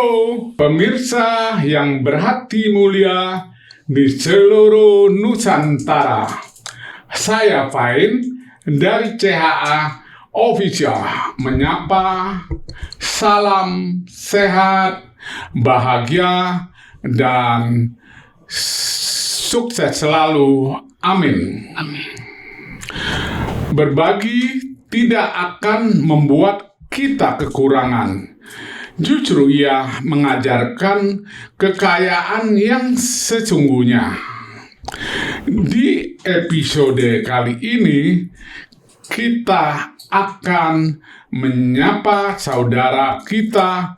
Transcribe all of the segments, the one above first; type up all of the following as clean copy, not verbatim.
Halo pemirsa yang berhati mulia di seluruh Nusantara. Saya Fain dari CHA Official menyapa salam sehat, bahagia, dan sukses selalu. Amin. Berbagi tidak akan membuat kita kekurangan. Justru ia mengajarkan kekayaan yang sesungguhnya. Di episode kali ini, kita akan menyapa saudara kita,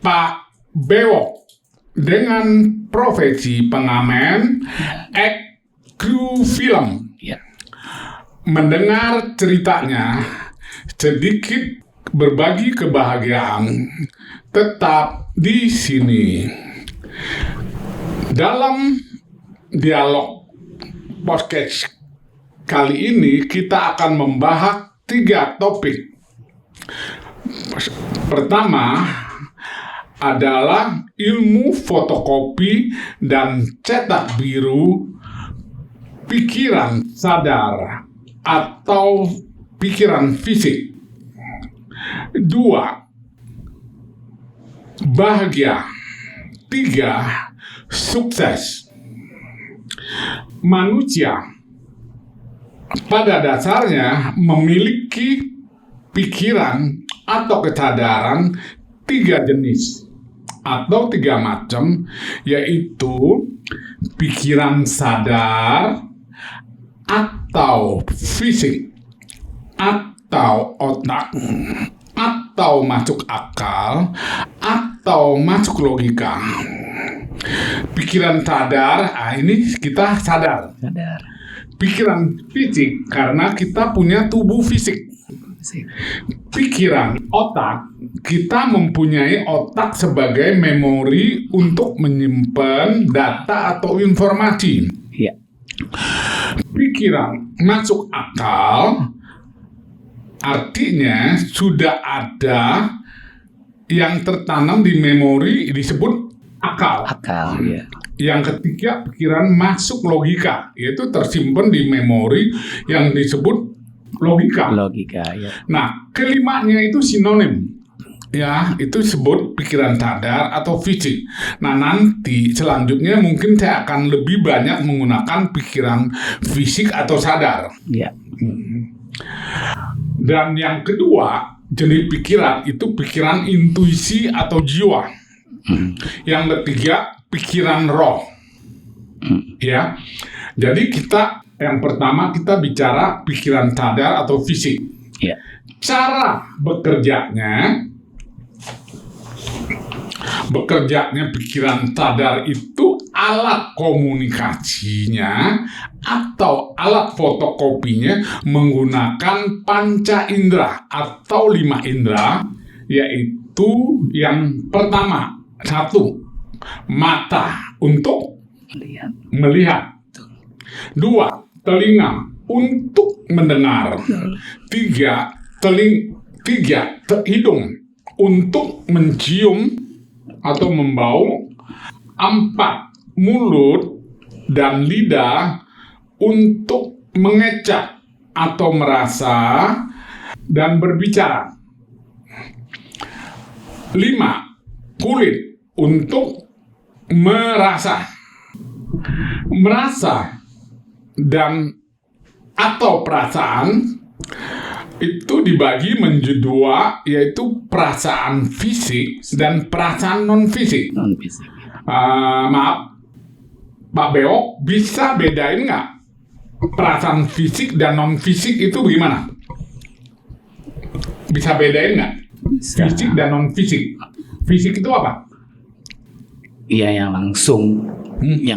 Pak Bewok, dengan profesi pengamen kru film. Mendengar ceritanya, sedikit berbagi kebahagiaan, tetap di sini. Dalam dialog podcast kali ini, kita akan membahas 3 topik. Pertama adalah ilmu fotokopi dan cetak biru, pikiran sadar atau pikiran fisik. 2. Bahagia. 3. Sukses. Manusia pada dasarnya memiliki pikiran atau kesadaran 3 jenis atau 3 macam, yaitu pikiran sadar atau fisik atau otak atau masuk akal atau masuk logika. Pikiran sadar, ini kita sadar. Pikiran fisik karena kita punya tubuh fisik. Pikiran otak, kita mempunyai otak sebagai memori untuk menyimpan data atau informasi. Pikiran masuk akal artinya sudah ada yang tertanam di memori, disebut akal. Yang ketiga, pikiran masuk logika, yaitu tersimpan di memori yang disebut logika. Nah, kelimanya itu sinonim. Itu disebut pikiran sadar atau fisik. Nah, nanti selanjutnya mungkin saya akan lebih banyak menggunakan pikiran fisik atau sadar. Dan yang kedua, jenis pikiran itu pikiran intuisi atau jiwa. Yang ketiga, pikiran roh. Jadi yang pertama kita bicara pikiran sadar atau fisik. Cara bekerjanya pikiran sadar itu alat komunikasinya atau alat fotokopinya menggunakan panca indera atau 5 indera, yaitu yang pertama, 1. Mata untuk melihat. 2. Telinga untuk mendengar. 3. Hidung untuk mencium atau membau. 4. Mulut dan lidah untuk mengecap atau merasa dan berbicara. 5. Kulit untuk merasa dan atau perasaan itu dibagi menjadi 2, yaitu perasaan fisik dan perasaan non fisik. Maaf, Pak Bewok, bisa bedain nggak perasaan fisik dan non fisik itu gimana? Bisa bedain nggak? Fisik dan non fisik. Fisik itu apa? Yang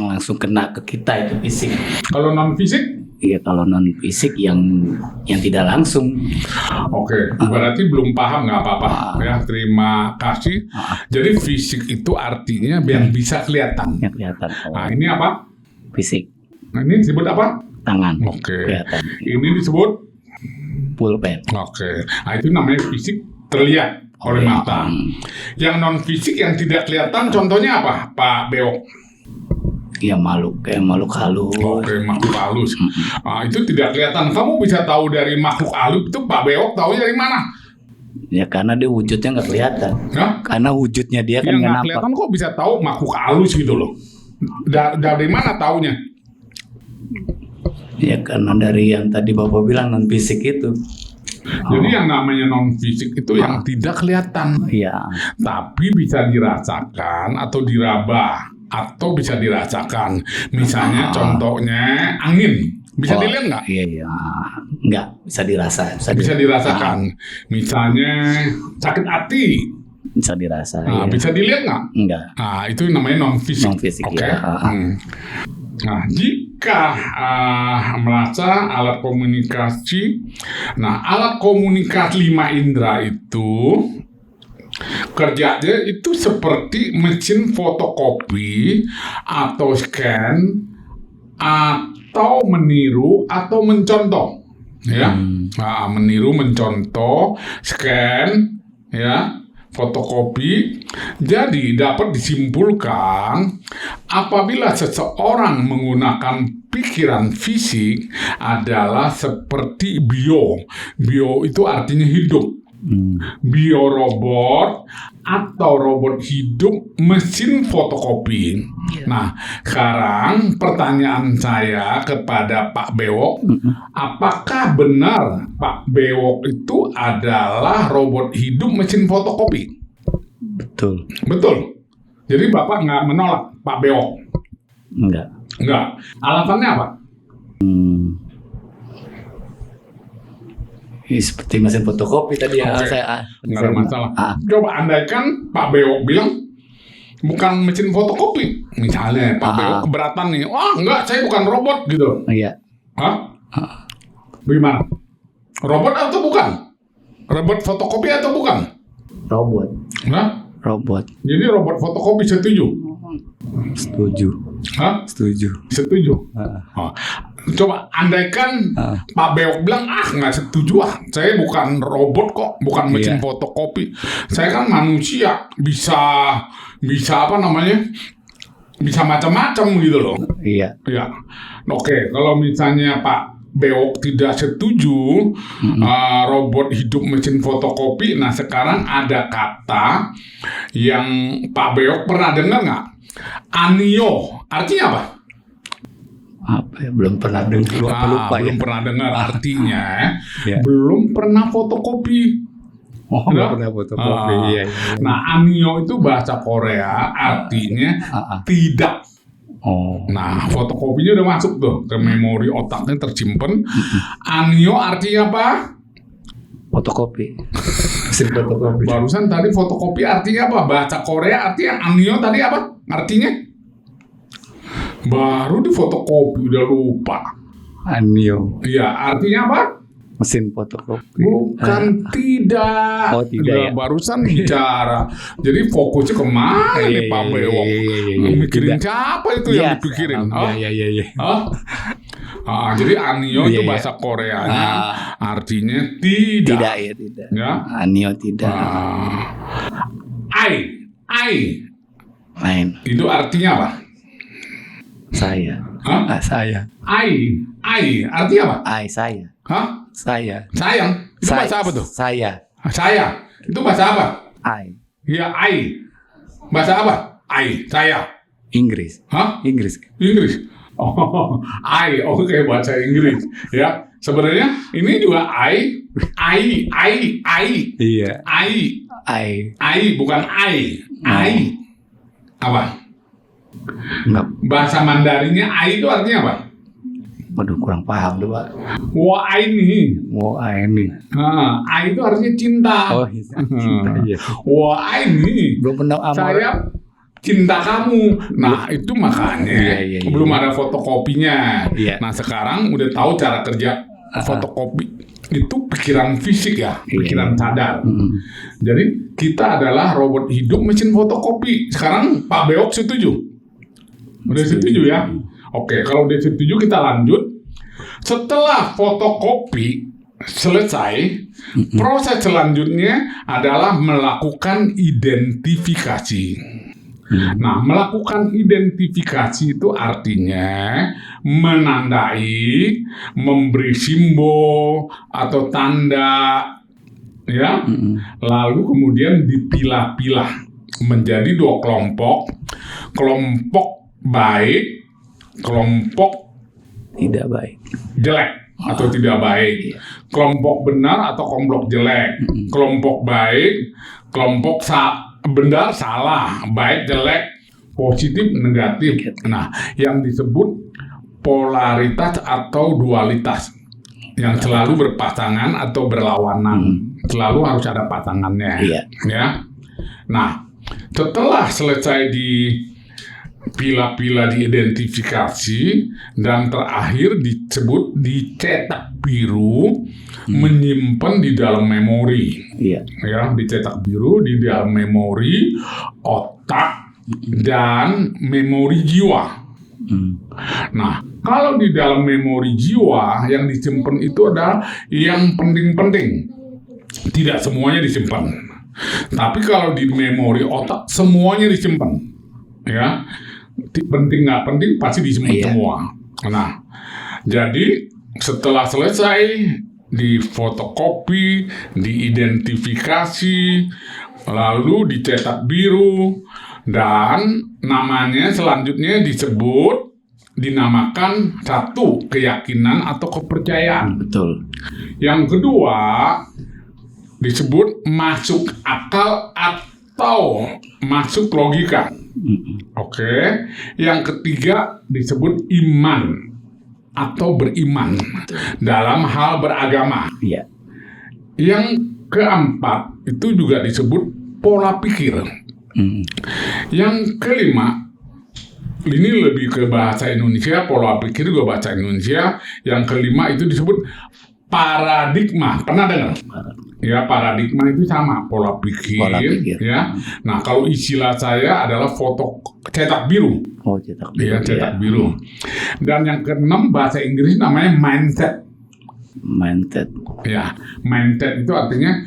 langsung kena ke kita itu fisik. Kalau non fisik? Kalau non fisik yang tidak langsung. Oke, berarti belum paham, nggak apa-apa. Terima kasih. Jadi fisik itu artinya yang bisa kelihatan. Yang kelihatan. Nah, ini apa? Fisik. Nah, ini disebut apa? Tangan. Ini disebut pulpen. Nah, itu namanya fisik terlihat. oleh mata. Yang non fisik yang tidak kelihatan contohnya apa, Pak Beok? Ya kayak makhluk halus. Oke, makhluk halus. Itu tidak kelihatan. Kamu bisa tahu dari makhluk halus itu Pak Beok tahu dari mana? Ya karena dia wujudnya nggak kelihatan. Hah? Karena wujudnya dia kan Yang nggak nggak kelihatan kok bisa tahu makhluk halus gitu loh. Dari mana taunya? Ya karena dari yang tadi Bapak bilang non fisik itu. Jadi yang namanya non fisik itu yang tidak kelihatan. Iya. Tapi bisa dirasakan atau diraba atau bisa dirasakan. Misalnya contohnya angin. Bisa dilihat nggak? Iya. Nggak, bisa dirasa. Bisa dirasakan. Misalnya sakit hati. Bisa dirasa. Bisa dilihat nggak? Enggak. Itu namanya non fisik. Non-fisik, Oke. ya. Nah, jika merasa alat komunikasi, alat komunikasi 5 indera itu kerjanya itu seperti mesin fotokopi atau scan atau meniru atau mencontoh, ya. Meniru, mencontoh, scan, ya. Fotokopi. Jadi dapat disimpulkan apabila seseorang menggunakan pikiran fisik adalah seperti bio. Bio itu artinya hidup. Biorobot atau robot hidup mesin fotokopi. Nah, sekarang pertanyaan saya kepada Pak Bewok, apakah benar Pak Bewok itu adalah robot hidup mesin fotokopi? Betul. Betul. Jadi Bapak nggak menolak Pak Bewok? Enggak. Alasannya apa? Seperti mesin fotokopi tadi ya. Oke. Nggak ada masalah. Coba andaikan Pak Bewok bilang bukan mesin fotokopi. Misalnya Pak Bewok keberatan nih. Wah, enggak, saya bukan robot gitu. Iya. Hah? Bagaimana? Robot atau bukan? Robot fotokopi atau bukan? Robot. Hah? Robot. Jadi robot fotokopi setuju? Setuju. Hah? Setuju. Setuju. Coba andaikan Pak Bewok bilang nggak setuju saya bukan robot kok, bukan mesin fotokopi, saya kan manusia, bisa apa namanya, bisa macam-macam gitu loh. Iya. Oke, kalau misalnya Pak Bewok tidak setuju robot hidup mesin fotokopi, nah sekarang ada kata yang Pak Bewok pernah dengar nggak? Anio, artinya apa? Apa ya? Belum pernah dengar. Belum pernah dengar artinya. Belum pernah fotokopi. Belum pernah fotokopi. Iya. Nah, anio itu bahasa Korea, artinya tidak. Nah, fotokopinya udah masuk tuh ke memori otaknya, tersimpan. Anio artinya apa? Fotokopi. Mesin fotokopi. Barusan tadi fotokopi artinya apa? Bahasa Korea artinya anio tadi apa? Artinya? Baru di fotokopi udah lupa. Anio. Iya, artinya apa? Mesin fotokopi. Bukan, tidak. Tidak ya? Barusan bicara. Jadi fokusnya kemana nih Pak Bewok? Mikirin siapa itu yang dipikirin? Jadi anio itu bahasa Koreanya artinya tidak. Tidak. Ya? Anio tidak. Ai. Lain. Itu artinya apa? Saya. Saya. Ai artinya apa? Saya. Hah? Saya. Sayang. Itu bahasa apa tuh? Saya. Itu bahasa apa? Ya, ai. Bahasa apa? Saya. Inggris. Hah? Inggris. Oke, bahasa Inggris. Ya, sebenarnya ini juga ai. Iya. Ai bukan ai. Apa? Enggak. Bahasa Mandarinnya ai itu artinya apa? Waduh, kurang paham tuh, Pak. Ai itu artinya cinta. Cinta. Iya. Ai belum pernah saya cinta kamu. Nah, itu makanya belum ada fotokopinya. Nah, sekarang udah tahu cara kerja fotokopi. Itu pikiran fisik ya, pikiran sadar. Jadi kita adalah robot hidup mesin fotokopi. Sekarang Pak Bewok setuju? Udah setuju ya? Oke, kalau udah setuju kita lanjut. Setelah fotokopi, selesai, proses selanjutnya adalah melakukan identifikasi. Nah, melakukan identifikasi itu artinya menandai, memberi simbol atau tanda, ya. Lalu kemudian dipilah-pilah menjadi 2 kelompok. Kelompok baik, kelompok Tidak baik. jelek atau tidak baik. Kelompok benar atau kelompok jelek. Kelompok baik, kelompok benar, salah, baik, jelek, positif, negatif. Nah, yang disebut polaritas atau dualitas yang selalu berpasangan atau berlawanan. Selalu harus ada pasangannya. Ya. Nah, setelah selesai dipilah-pilah, diidentifikasi, dan terakhir disebut dicetak biru, menyimpan di dalam memori. Ya, dicetak biru di dalam memori otak dan memori jiwa. Nah, kalau di dalam memori jiwa yang disimpan itu adalah yang penting-penting. Tidak semuanya disimpan. Tapi kalau di memori otak semuanya disimpan. Ya, penting nggak penting pasti disimpan semua. Nah, jadi setelah selesai difotokopi, diidentifikasi, lalu dicetak biru, dan namanya selanjutnya dinamakan satu, keyakinan atau kepercayaan. Betul. Yang kedua disebut masuk akal atau masuk logika. Oke. Yang ketiga disebut iman atau beriman dalam hal beragama. Yang keempat itu juga disebut pola pikir. Yang kelima, ini lebih ke bahasa Indonesia, pola pikir juga bahasa Indonesia. Yang kelima itu disebut paradigma. Pernah dengar? Ya, paradigma itu sama, pola pikir. Ya. Nah, kalau istilah saya adalah cetak biru. Cetak biru. Ya, cetak biru. Dan yang keenam bahasa Inggris namanya mindset. Ya, mindset itu artinya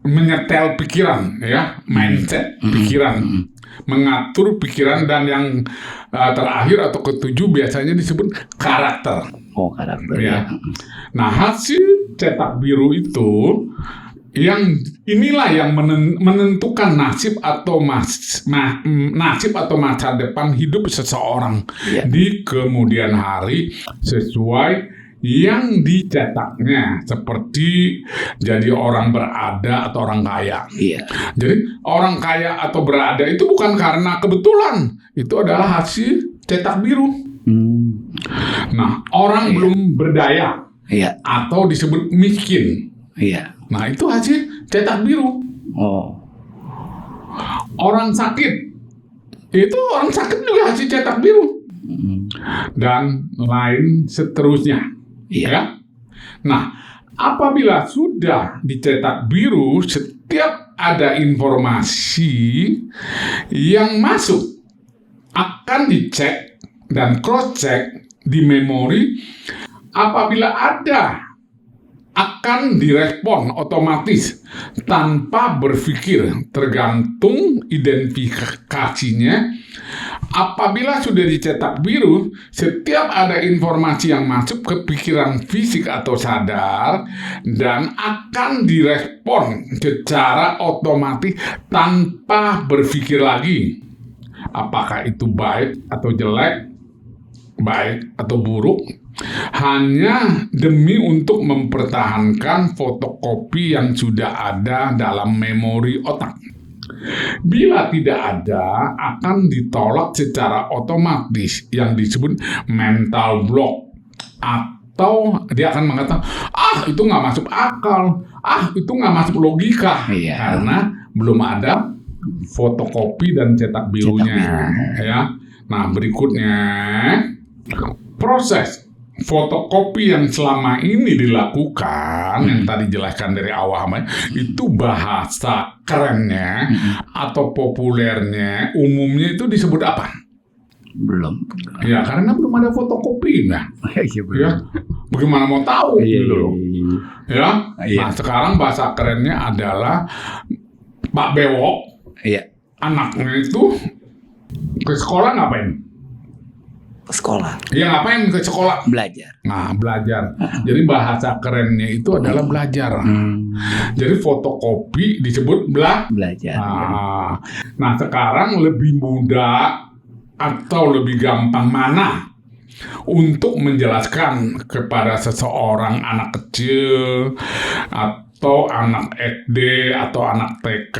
menyetel pikiran, ya, mindset, pikiran, mengatur pikiran, dan yang terakhir atau ketujuh biasanya disebut karakter. Karakter. Ya. Nah, hasil cetak biru itu inilah yang menentukan nasib atau masa depan hidup seseorang di kemudian hari sesuai yang dicetaknya, seperti jadi orang berada atau orang kaya. Jadi orang kaya atau berada itu bukan karena kebetulan, itu adalah hasil cetak biru. Nah, orang belum berdaya atau disebut miskin. Nah, itu hasil cetak biru. Orang sakit juga hasil cetak biru. Dan lain seterusnya. Ya. Nah, apabila sudah dicetak biru, setiap ada informasi yang masuk akan dicek dan cross-check di memori. Apabila ada, akan direspon otomatis tanpa berpikir, tergantung identifikasinya. Apabila sudah dicetak biru, setiap ada informasi yang masuk ke pikiran fisik atau sadar dan akan direspon secara otomatis tanpa berpikir lagi. Apakah itu baik atau jelek, baik atau buruk, hanya demi untuk mempertahankan fotokopi yang sudah ada dalam memori otak. Bila tidak ada, akan ditolak secara otomatis yang disebut mental block, atau dia akan mengatakan, itu nggak masuk akal, itu nggak masuk logika, karena belum ada fotokopi dan cetak birunya. Ya. Nah, berikutnya proses fotokopi yang selama ini dilakukan, yang tadi jelaskan dari awal, itu bahasa kerennya atau populernya umumnya itu disebut apa? Belum. Ya, karena belum ada fotokopi, nah. Iya, belum. Ya, bagaimana mau tahu Iya, gitu loh. Ya. Iya. Nah, sekarang bahasa kerennya adalah Pak Bewok, Iya. anaknya itu ke sekolah ngapain? Sekolah, Ya ngapain ke sekolah? belajar. Nah, belajar. Jadi bahasa kerennya itu adalah belajar. Jadi fotokopi disebut Belajar. Nah, sekarang lebih mudah atau lebih gampang mana untuk menjelaskan kepada seseorang anak kecil atau anak SD atau anak TK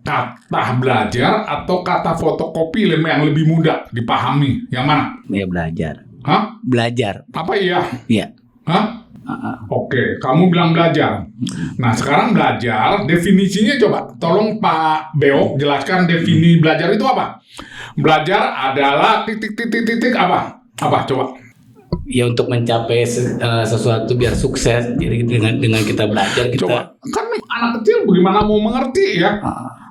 kata belajar atau kata fotokopi yang lebih mudah dipahami? Yang mana? Ya, belajar. Hah? Belajar. Apa iya? Iya. Hah? Oke, kamu bilang belajar. Nah, sekarang belajar, definisinya coba. Tolong Pak Beok jelaskan definisi belajar itu apa? Belajar adalah titik apa? Apa coba? Ya, untuk mencapai sesuatu biar sukses. Jadi dengan kita belajar kita. Coba, kan anak kecil bagaimana mau mengerti ya?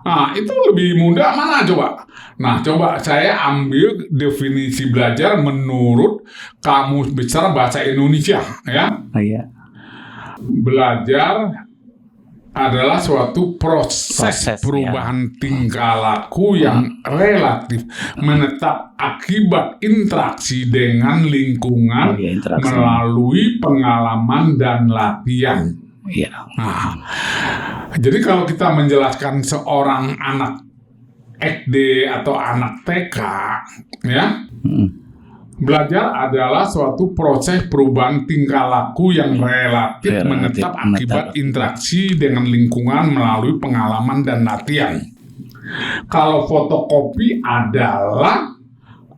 Nah, itu lebih mudah mana coba? Nah, coba saya ambil definisi belajar menurut Kamus Besar Bahasa Indonesia, ya. Iya. Belajar adalah suatu proses perubahan tingkah laku yang relatif menetap akibat interaksi dengan lingkungan melalui pengalaman dan latihan. Iya. Nah, jadi kalau kita menjelaskan seorang anak SD atau anak TK, ya, belajar adalah suatu proses perubahan tingkah laku yang relatif menetap akibat interaksi dengan lingkungan melalui pengalaman dan latihan. Kalau fotokopi adalah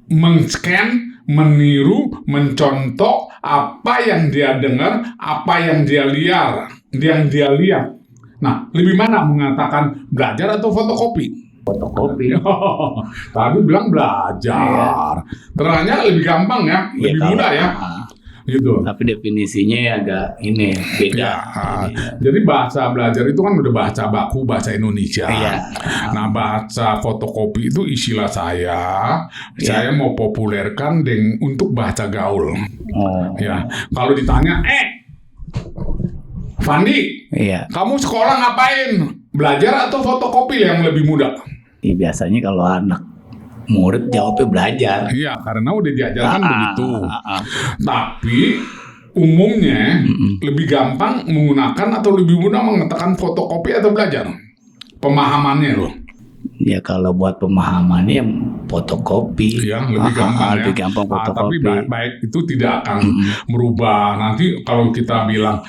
men-scan, meniru, mencontoh apa yang dia dengar, apa yang dia lihat. Nah, lebih mana mengatakan belajar atau fotokopi? Fotokopi. Tadi bilang belajar. Ternyata lebih gampang ya, lebih mudah ya. Gitu. Tapi definisinya agak beda. Jadi bahasa belajar itu kan udah bahasa baku bahasa Indonesia. Nah, bahasa fotokopi itu istilah saya. Saya mau populerkan untuk bahasa gaul. Ya, kalau ditanya, Fandi, kamu sekolah ngapain? Belajar atau fotokopi yang lebih mudah? Biasanya kalau anak murid jawabnya belajar. Iya, karena udah diajarkan begitu. Tapi umumnya lebih gampang menggunakan atau lebih mudah mengatakan fotokopi atau belajar? Pemahamannya loh. Ya, kalau buat pemahamannya fotokopi. Ya, lebih gampang ya. Lebih gampang fotokopi. Tapi baik itu tidak akan merubah. Nanti kalau kita bilang,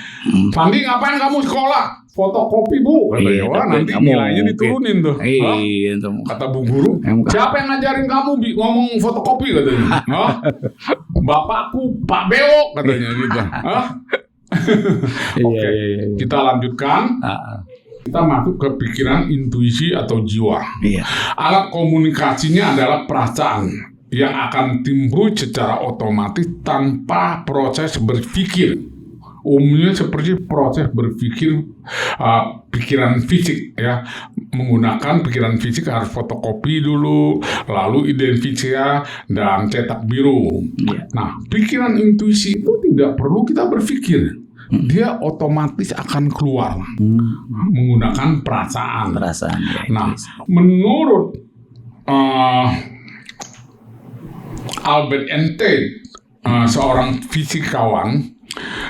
Fandi ngapain kamu sekolah? Fotokopi Bu. Nanti nilainya diturunin tuh. Kata Bu Guru, siapa yang ngajarin kamu ngomong fotokopi katanya? Bapakku Pak Bewok katanya gitu. Oke, kita lanjutkan. Kita masuk ke pikiran, intuisi atau jiwa. Alat komunikasinya adalah perasaan yang akan timbul secara otomatis tanpa proses berpikir. Umumnya seperti proses berpikir pikiran fisik ya, menggunakan pikiran fisik harus fotokopi dulu, lalu identifikasi dan cetak biru. Nah, pikiran intuisi itu tidak perlu kita berpikir. Dia otomatis akan keluar menggunakan perasaan. Nah, menurut Albert Einstein, seorang fisikawan,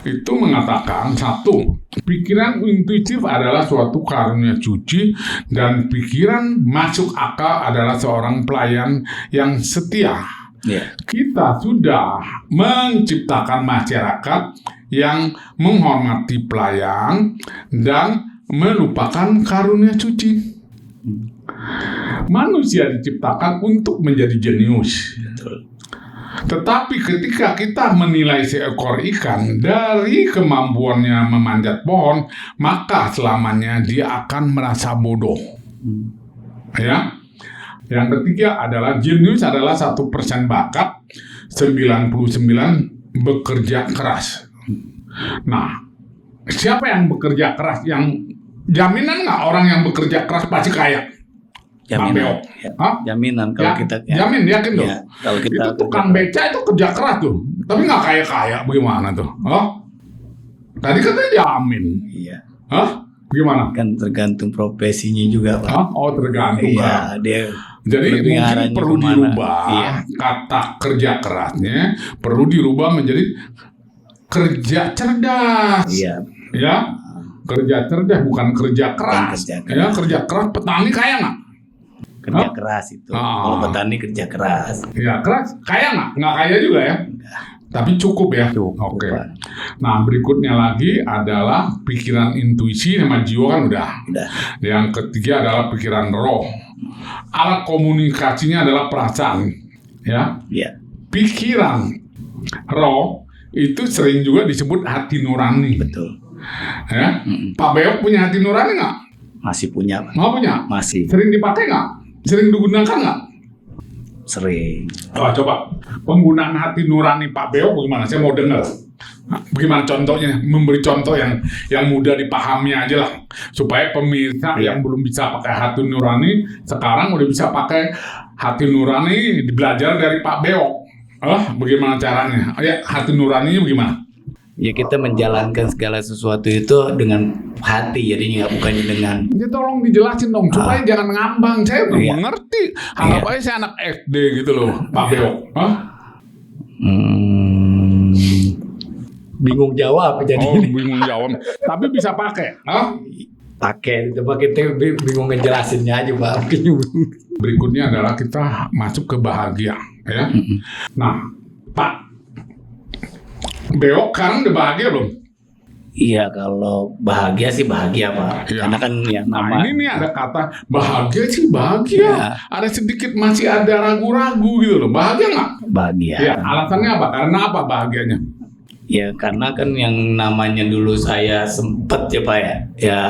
itu mengatakan, satu, pikiran intuitif adalah suatu karunia suci dan pikiran masuk akal adalah seorang pelayan yang setia. Kita sudah menciptakan masyarakat yang menghormati pelayan dan melupakan karunia suci. Manusia diciptakan untuk menjadi jenius. Tetapi ketika kita menilai seekor ikan dari kemampuannya memanjat pohon, maka selamanya dia akan merasa bodoh. Ya. Yang ketiga adalah jenius adalah 1% bakat, 99 bekerja keras. Nah, siapa yang bekerja keras? Yang jaminan nggak orang yang bekerja keras pasti kaya? jaminan. Ya. Jaminan kalau kita jamin, yakin tuh. Ya, kalau kita itu tukang beca itu kerja keras tuh, tapi nggak kaya bagaimana tuh? Tadi katanya jamin. Iya. Gimana? Kan tergantung profesinya juga, Pak. Tergantung. Iya, dia. Jadi mungkin perlu dirubah kata kerja kerasnya, perlu dirubah menjadi kerja cerdas. Iya. Ya, kerja cerdas bukan kerja keras. Kerja keras petani kaya nggak? Kerja keras itu. Kalau petani kerja keras. Ya keras, kaya nggak? Nggak kaya juga ya. Tapi cukup ya. Oke. Nah berikutnya lagi adalah pikiran intuisi sama jiwa kan udah. Yang ketiga adalah pikiran roh. Alat komunikasinya adalah perasaan. Ya. Pikiran roh itu sering juga disebut hati nurani. Betul. Ya. Pak Beok punya hati nurani nggak? Masih punya. Mau punya? Masih. Sering dipakai nggak? Sering digunakan nggak? Sering. Coba penggunaan hati nurani Pak Beok bagaimana? Saya mau dengar. Bagaimana contohnya? Memberi contoh yang mudah dipahami aja lah, supaya pemirsa yang belum bisa pakai hati nurani sekarang udah bisa pakai hati nurani, belajar dari Pak Beok. Bagaimana caranya? Hati nuraninya bagaimana? Ya kita menjalankan segala sesuatu itu dengan hati, jadi bukannya dengan. Ya tolong dijelasin dong, supaya jangan ngambang. Saya belum mengerti. Anggap aja saya anak SD gitu loh, Pak Beok. Bingung jawab jadi. Bingung jawab. Tapi bisa pakai. Pakai bingung ngejelasinnya aja, Pak. Berikutnya adalah kita masuk ke bahagia, ya. Nah, Pak Beok sekarang udah bahagia belum? Iya, kalau bahagia sih bahagia, Pak. Karena kan nama. Ini nih ada kata bahagia sih bahagia. Ada sedikit masih ada ragu-ragu gitu loh. Bahagia nggak? Bahagia. Ya, alasannya apa? Karena apa bahagianya? Ya karena kan yang namanya dulu saya sempet ya Pak ya. Ya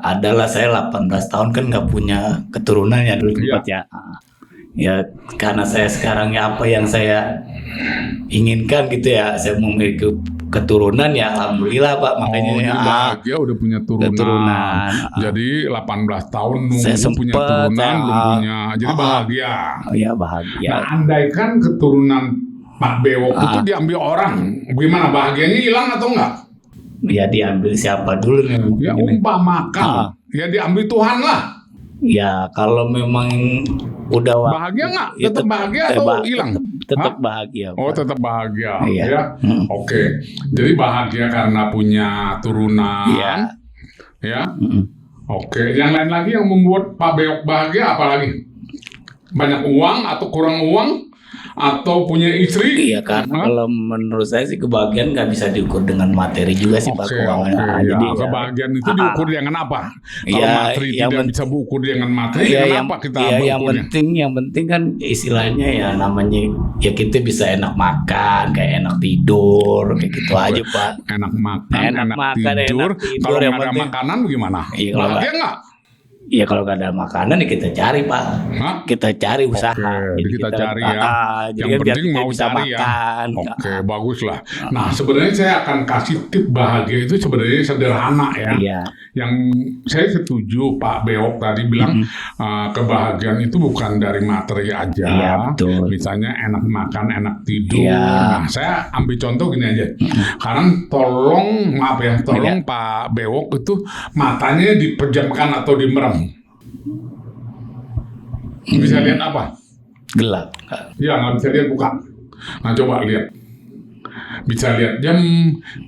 adalah saya 18 tahun kan nggak punya keturunan ya dulu sempat ya. Ya karena saya sekarang apa yang saya inginkan gitu ya, saya memiliki keturunan ya alhamdulillah Pak, makanya bahagia udah punya keturunan. Jadi 18 tahun nunggu punya keturunan belum punya. Jadi bahagia. Iya bahagia. Nah, andaikan keturunan Pak Beok itu diambil orang, gimana bahagianya hilang atau enggak? Ya diambil siapa dulu nih? Ya umpamakan, ya diambil Tuhan lah. Ya kalau memang udah bahagia nggak? Tetap bahagia atau hilang? Tetap bahagia. Tetap bahagia. Ya. Oke. Jadi bahagia karena punya turunan. Ya. Oke. Yang lain lagi yang membuat Pak Beok bahagia apa lagi? Banyak uang atau kurang uang? Atau punya istri? Iya karena kalau menurut saya sih kebahagiaan nggak bisa diukur dengan materi juga sih Pak keuangan. Jadi kebahagiaan itu diukur dengan apa? Kalau materi tidak bisa diukur dengan materi, kenapa kita mengukurnya? Yang penting kan istilahnya ya namanya ya kita bisa enak makan, kayak enak tidur, kayak gitu aja Pak. Enak makan, enak tidur. Kalau nggak ada makanan gimana? Bahagia nggak? Iya kalau nggak ada makanan ya kita cari Pak. Kita cari usaha. Jadi kita cari ya. Yang penting mau cari makan. Ya. Bagus lah. Nah sebenarnya saya akan kasih tip bahagia itu sebenarnya sederhana ya. Yang saya setuju Pak Beok tadi bilang kebahagiaan itu bukan dari materi aja. Iya betul. Misalnya enak makan, enak tidur. Nah saya ambil contoh gini aja. Sekarang tolong Pak Beok itu matanya dipejamkan atau dimerem. Bisa lihat apa? Gelap. Ya nggak bisa lihat buka. Nah coba lihat. Bisa lihat jam,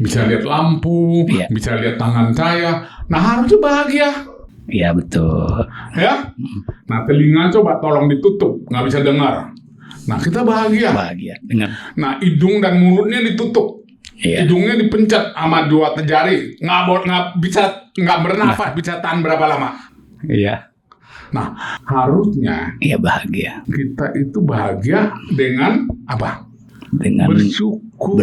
bisa lihat lampu, bisa lihat tangan saya. Nah harusnya bahagia. Iya betul. Ya. Nah telinga coba tolong ditutup, nggak bisa dengar. Nah kita bahagia. Bahagia dengar. Nah hidung dan mulutnya ditutup. Hidungnya dipencet sama 2 jari. Nggak bernafas, bisa tahan berapa lama? Iya. Nah, harusnya bahagia. Kita itu bahagia dengan apa? Dengan bersyukur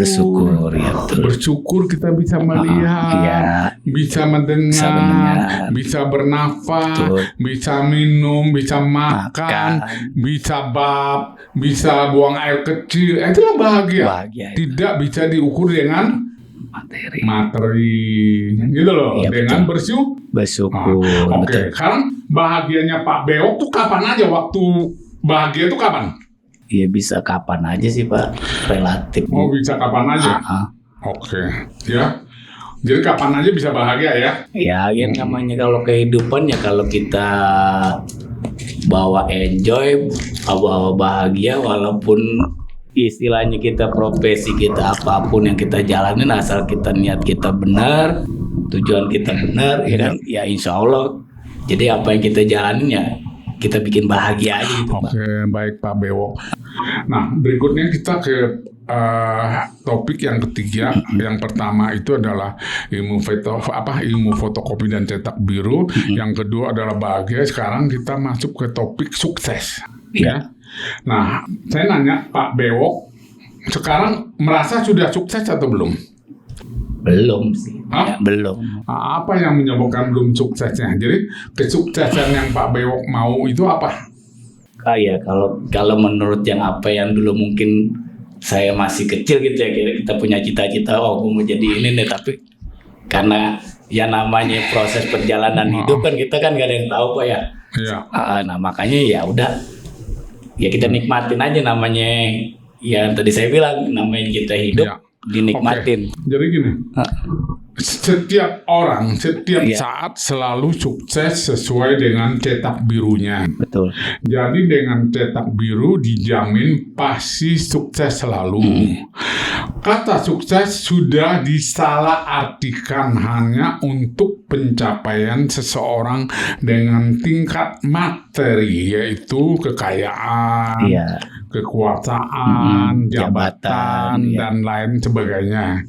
ya betul. Bersyukur kita bisa melihat, bisa mendengar, bisa bernafas, bisa minum, bisa makan, bisa bab, bisa buang air kecil. Itulah bahagia. Tidak bisa diukur dengan materi gitu loh, dengan bersyukur. Oke. Sekarang bahagianya Pak Bewok tuh kapan aja? Waktu bahagia tuh kapan? Ya bisa kapan aja sih Pak, relatif. Oh, bisa kapan aja? Oke, ya. Jadi kapan aja bisa bahagia ya? Ya, yang namanya kalau kehidupan ya kalau kita bawa enjoy, bawa bahagia, walaupun istilahnya kita profesi kita apapun yang kita jalanin, asal kita niat kita benar, tujuan kita benar, ya kan? Ya insya Allah. Jadi apa yang kita jalanin ya kita bikin bahagia aja gitu, Pak. Oke, baik Pak Bewok. Nah, berikutnya kita ke topik yang ketiga. Yang pertama itu adalah ilmu fotokopi dan cetak biru. Yang kedua adalah bahagia. Sekarang kita masuk ke topik sukses. Ya. Nah, saya nanya Pak Bewok, sekarang merasa sudah sukses atau belum? Belum sih, ya, belum. Apa yang menyebabkan belum suksesnya? Jadi kesuksesan yang Pak Bewok mau itu apa? Kayak kalau menurut yang apa yang dulu mungkin saya masih kecil gitu ya, kita punya cita-cita, oh gue mau jadi ini nih, tapi karena ya namanya proses perjalanan hidup kan kita kan gak ada yang tahu Pak ya. Iya. Nah makanya ya udah, ya kita nikmatin aja namanya, yang tadi saya bilang namanya kita hidup. Ya. Dinikmatin. Jadi gini, setiap orang setiap saat selalu sukses sesuai dengan cetak birunya. Betul. Jadi dengan cetak biru dijamin pasti sukses selalu. Kata sukses sudah disalahartikan hanya untuk pencapaian seseorang dengan tingkat materi, yaitu kekayaan, kekuasaan, jabatan, dan lain sebagainya.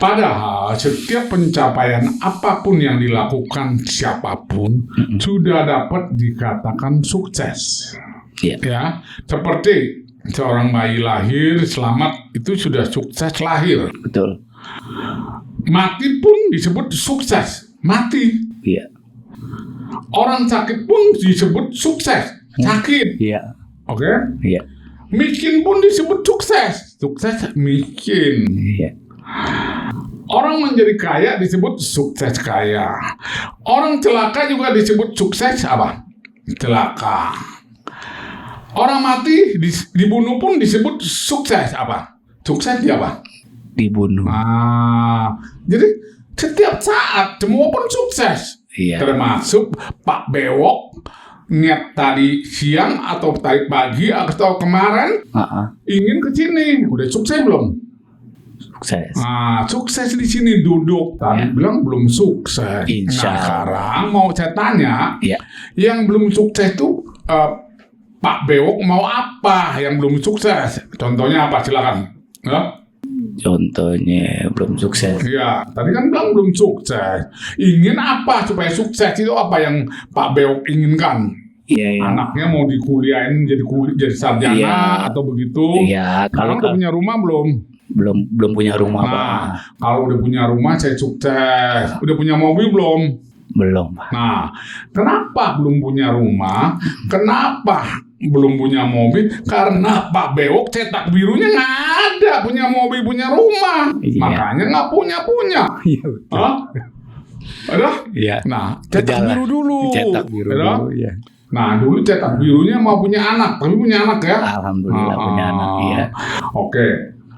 Padahal setiap pencapaian apapun yang dilakukan siapapun sudah dapat dikatakan sukses. Ya, seperti seorang bayi lahir selamat itu sudah sukses lahir. Betul. Mati pun disebut sukses, mati. Iya. Orang sakit pun disebut sukses, sakit. Iya. Oke? Iya. Miskin pun disebut sukses, sukses miskin. Iya. Orang menjadi kaya disebut sukses kaya. Orang celaka juga disebut sukses apa? Celaka. Orang mati dibunuh pun disebut sukses apa? Sukses dia apa? Dibunuh. Jadi setiap saat semua pun sukses. Iya. Termasuk Pak Bewok niat tadi siang atau tadi pagi atau kemarin ingin ke sini, udah sukses belum? Sukses. Sukses di sini duduk. Tadi bilang belum sukses. Sekarang mau saya tanya, yang belum sukses itu Pak Bewok mau apa yang belum sukses? Contohnya apa? Silakan. Ya? Contohnya belum sukses. Iya, tadi kan bilang belum sukses. Ingin apa supaya sukses itu apa yang Pak Bewok inginkan? Iya. Anaknya mau dikuliahin jadi sarjana atau begitu. Iya. Kalau udah punya rumah belum? Belum punya rumah. Kalau udah punya rumah saya sukses. Udah punya mobil belum? Belum. Nah, kenapa belum punya rumah? Kenapa belum punya mobil? Karena Pak Bewok cetak birunya nggak ada punya mobil, punya rumah. Makanya nggak punya. Iya, betul. Ada? Iya. Nah, cetak biru dulu. Cetak biru dulu, ya. Nah, dulu cetak birunya mau punya anak, tapi punya anak ya? Alhamdulillah punya anak, iya. Oke.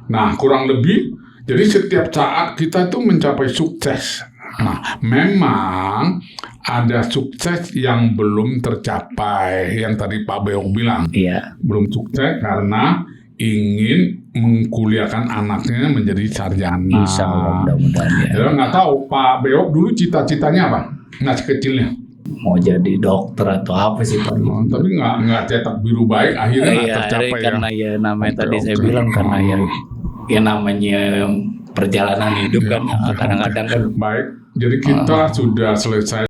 Nah, kurang lebih, jadi setiap saat kita tuh mencapai sukses. Nah, memang ada sukses yang belum tercapai, yang tadi Pak Bewok bilang. Iya. Belum sukses karena ingin mengkuliahkan anaknya menjadi sarjana. Insya Allah, mudah-mudahan ya. Nggak tahu Pak Bewok dulu cita-citanya apa? Masih kecilnya. Mau jadi dokter atau apa sih Pak? Tapi nggak cetak biru baik, akhirnya nggak tercapai karena ya namanya tadi saya bilang karena ya namanya perjalanan hidup kan kadang-kadang kan. Baik, jadi kita sudah selesai